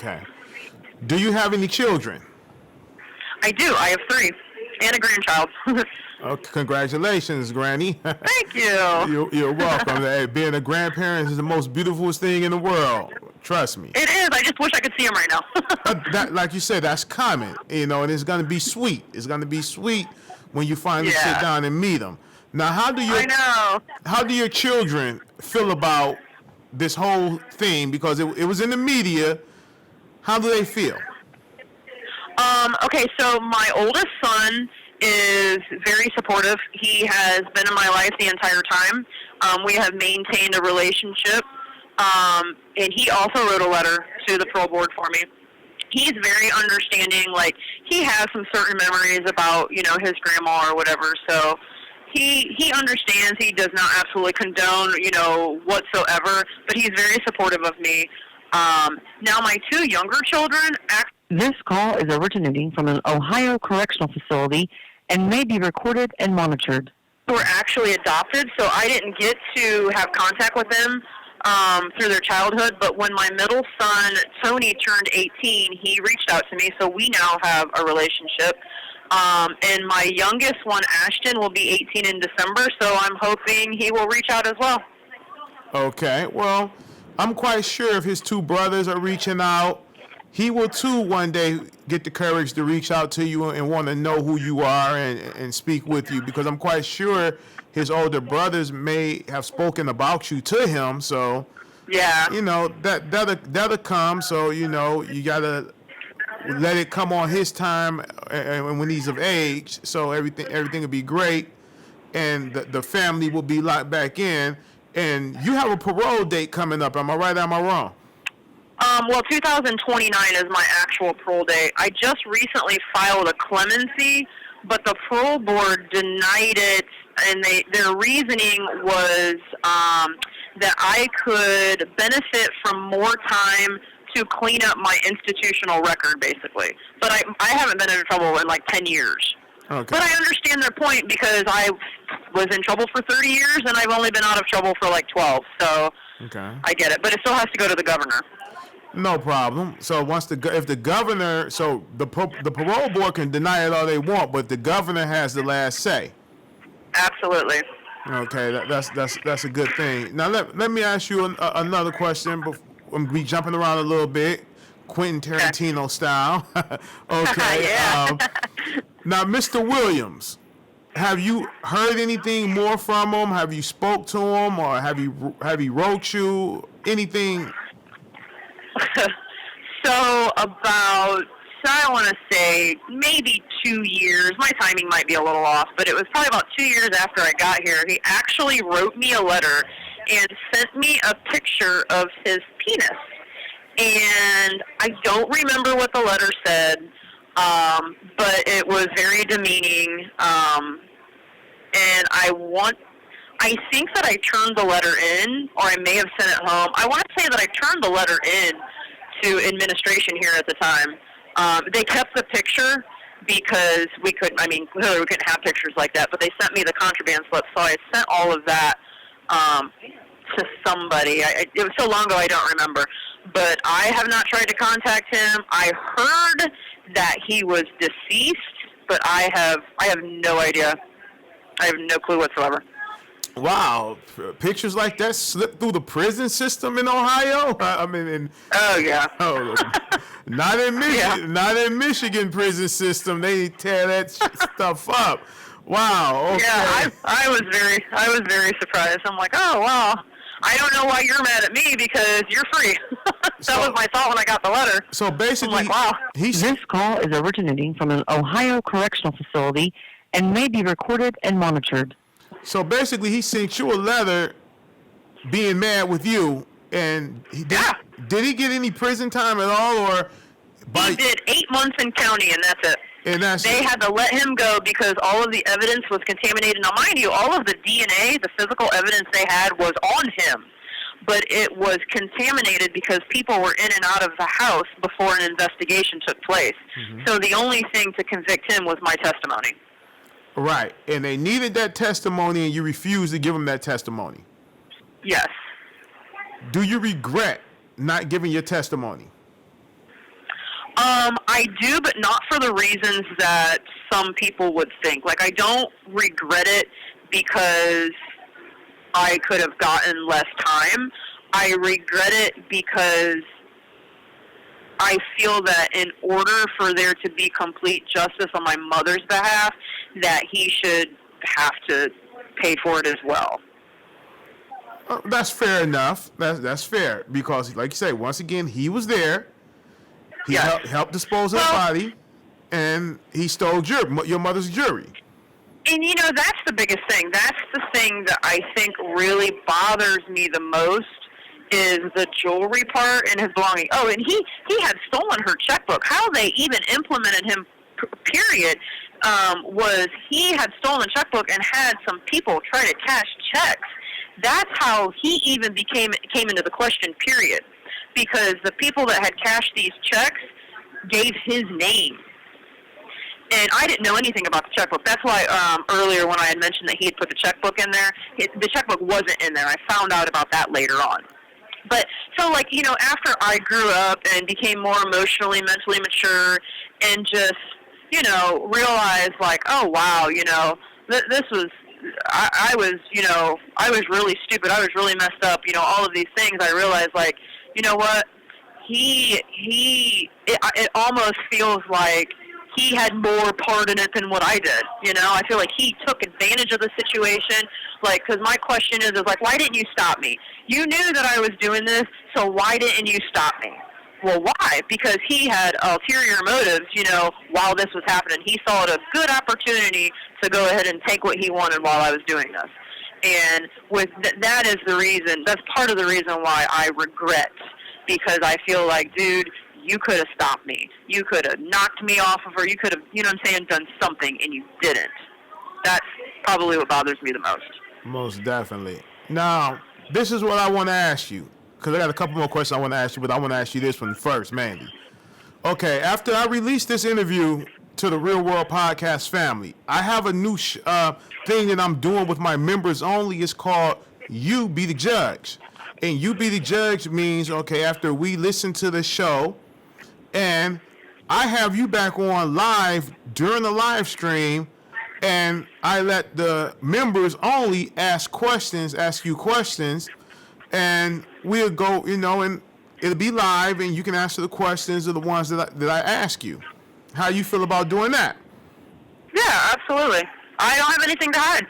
Okay. Do you have any children? I do. I have 3 and a grandchild. Oh, congratulations, Granny. Thank you. You're welcome. Hey, being a grandparent is the most beautiful thing in the world. Trust me. It is. I just wish I could see him right now. That, like you said, that's common, and it's going to be sweet. It's going to be sweet when you finally sit down and meet them. Now, how do your children feel about this whole thing? Because it was in the media. How do they feel? Okay, so my oldest son is very supportive. He has been in my life the entire time. We have maintained a relationship. And he also wrote a letter to the parole board for me. He's very understanding. Like, he has some certain memories about, his grandma or whatever. So he understands. He does not absolutely condone, whatsoever. But he's very supportive of me. Now, my 2 younger children This call is originating from an Ohio correctional facility and may be recorded and monitored. were actually adopted, so I didn't get to have contact with them through their childhood. But when my middle son, Tony, turned 18, he reached out to me, so we now have a relationship. And my youngest one, Ashton, will be 18 in December, so I'm hoping he will reach out as well. Okay, well, I'm quite sure if his 2 brothers are reaching out, he will too one day get the courage to reach out to you and want to know who you are and speak with you, because I'm quite sure his older brothers may have spoken about you to him. So, yeah, that'll come. So, you gotta let it come on his time and when he's of age. So everything will be great, and the family will be locked back in. And you have a parole date coming up. Am I right? Am I wrong? Well, 2029 is my actual parole date. I just recently filed a clemency, but the parole board denied it, and their reasoning was that I could benefit from more time to clean up my institutional record, basically. But I haven't been in trouble in like 10 years. Okay. But I understand their point, because I was in trouble for 30 years, and I've only been out of trouble for like 12. So okay. I get it. But it still has to go to the governor. No problem. So if the governor, so the parole board can deny it all they want, but the governor has the last say. Absolutely. Okay, that's a good thing. Now let me ask you another question. I'm be jumping around a little bit, Quentin Tarantino style. Okay. Yeah. Now, Mr. Williams, have you heard anything more from him? Have you spoke to him, or have he wrote you anything? So about, I want to say maybe 2 years. My timing might be a little off, but it was probably about 2 years after I got here. He actually wrote me a letter and sent me a picture of his penis. And I don't remember what the letter said, but it was very demeaning. And I think that I turned the letter in, or I may have sent it home. I want to say that I turned the letter in to administration here at the time. They kept the picture because clearly we couldn't have pictures like that, but they sent me the contraband slip, so I sent all of that to somebody. It was so long ago I don't remember. But I have not tried to contact him. I heard that he was deceased, but I have no idea. I have no clue whatsoever. Wow, pictures like that slip through the prison system in Ohio? Oh yeah. Not in Michigan. Yeah. Not in Michigan prison system. They tear that stuff up. Wow. Okay. Yeah, I was very surprised. I'm like, oh wow. I don't know why you're mad at me, because you're free. That was my thought when I got the letter. So basically, I'm like, wow. This call is originating from an Ohio correctional facility and may be recorded and monitored. So basically, he sent you a letter being mad with you, and did he get any prison time at all, or? He did 8 months in county, and that's it. And they had to let him go because all of the evidence was contaminated. Now, mind you, all of the DNA, the physical evidence they had was on him, but it was contaminated because people were in and out of the house before an investigation took place. Mm-hmm. So the only thing to convict him was my testimony. Right, and they needed that testimony, and you refused to give them that testimony. Yes. Do you regret not giving your testimony? I do, but not for the reasons that some people would think. Like, I don't regret it because I could have gotten less time. I regret it because I feel that in order for there to be complete justice on my mother's behalf, that he should have to pay for it as well. That's fair enough. That's fair because, like you say, once again, he was there. He Yes. helped dispose of the body, and he stole your mother's jewelry. And, that's the biggest thing. That's the thing that I think really bothers me the most is the jewelry part and his belonging. Oh, and he had stolen her checkbook. How they even implemented him, period, was he had stolen the checkbook and had some people try to cash checks. That's how he even came into the question, period. Because the people that had cashed these checks gave his name. And I didn't know anything about the checkbook. That's why earlier when I had mentioned that he had put the checkbook in there, the checkbook wasn't in there. I found out about that later on. But, so, after I grew up and became more emotionally, mentally mature and just, realized, oh, wow, this was, I was really stupid. I was really messed up, all of these things. I realized, you know what? It almost feels like he had more part in it than what I did. I feel like he took advantage of the situation. Because my question is why didn't you stop me? You knew that I was doing this, so why didn't you stop me? Well, why? Because he had ulterior motives, while this was happening. He saw it a good opportunity to go ahead and take what he wanted while I was doing this. And with that is the reason, that's part of the reason why I regret, because I feel like, dude, you could have stopped me. You could have knocked me off of her. You could have, done something, and you didn't. That's probably what bothers me the most. Most definitely. Now, this is what I want to ask you, because I got a couple more questions I want to ask you, but I want to ask you this one first, Mandy. Okay, after I release this interview to the Real World Podcast family, I have a new thing that I'm doing with my members only. It's called You Be the Judge. And You Be the Judge means, okay, after we listen to the show, and I have you back on live during the live stream, and I let the members only ask you questions, and we'll go, and it'll be live, and you can answer the questions of the ones that I ask you. How you feel about doing that? Yeah, absolutely. I don't have anything to hide.